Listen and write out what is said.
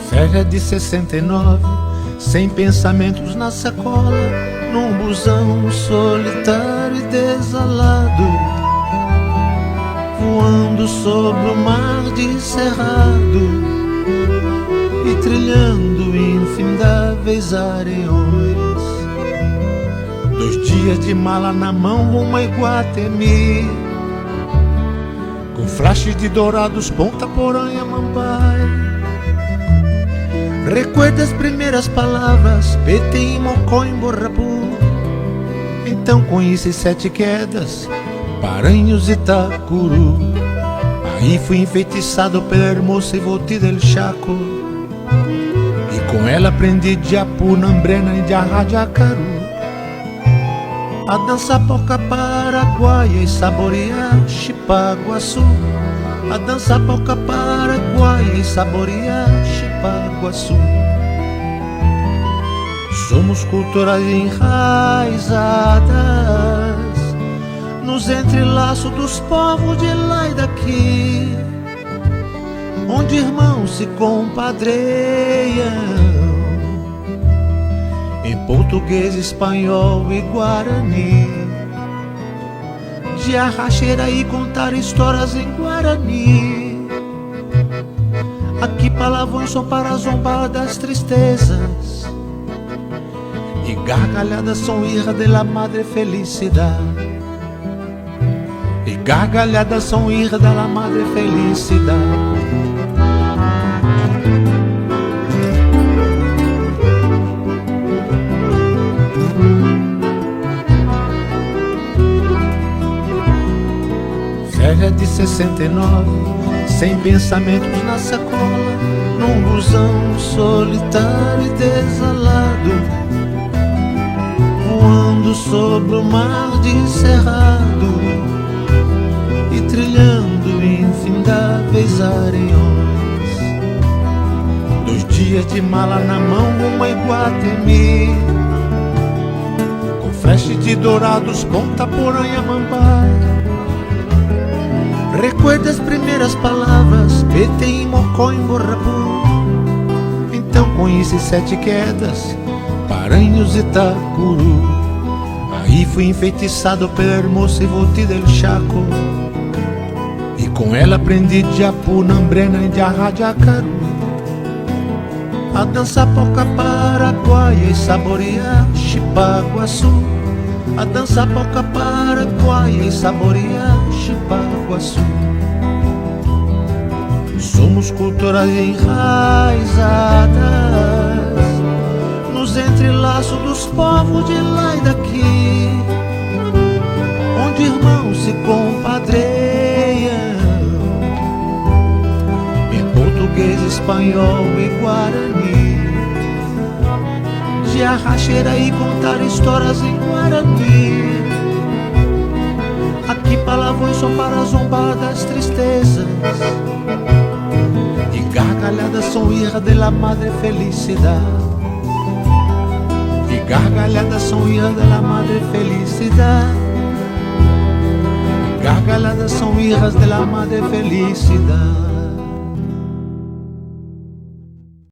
Férias de 69, sem pensamentos na sacola, num busão solitário e desalado, voando sobre o mar de cerrado e trilhando infindáveis areiões. 2 dias de mala na mão rumo a Iguatemi, com flashes de dourados, Ponta Porã, Mambai. Recuerda as primeiras palavras, Petém, Mocó, Emborrapu. Então conheci 7 Quedas, Paranhos e Itacuru. Aí fui enfeitiçado pela hermosa Ivoti del Chaco, e com ela aprendi Diapu, Nambrena e Jacaru, a dançar polca paraguaia e saborear Chipaguaçu. A dançar polca paraguaia e saborear Chipaguaçu. Somos culturas enraizadas nos entrelaços dos povos de lá e daqui, onde irmãos se compadreiam em português, espanhol e guarani. De arracheira e contar histórias em guarani. Aqui palavrões são para zombar das tristezas, e gargalhadas são hija de la madre felicidade. E gargalhadas são hija de la madre felicidade. Férias de 69, sem pensamentos na sacola, num busão solitário e desalado, voando sobre o mar de cerrado e trilhando infindáveis areiões. 2 dias de mala na mão rumo a Iguatemi, com flash de dourados, Ponta Porã, Mambai. Recuerda as primeiras palavras, Petém, Mocó, Emborrapu. Então conheci 7 Quedas, Paranhos e Itacuru. Aí fui enfeitiçado pela hermosa Ivoti del Chaco, e com ela aprendi Diapu, Nambrena e Jacaru, a dançar polca paraguaia e saborear Chipaguaçu. A dançar polca paraguaia e saborear Chipaguaçu. Somos culturas enraizadas nos entrelaços dos povos de lá e daqui, onde irmãos se compadreiam em português, espanhol e guarani. De arracheira e contar histórias em guarani. Aqui palavrões são para zombar das tristezas, e gargalhadas são hija de la madre felicidade. E gargalhadas são hija de la madre felicidade. E gargalhadas são hijas de la madre felicidade.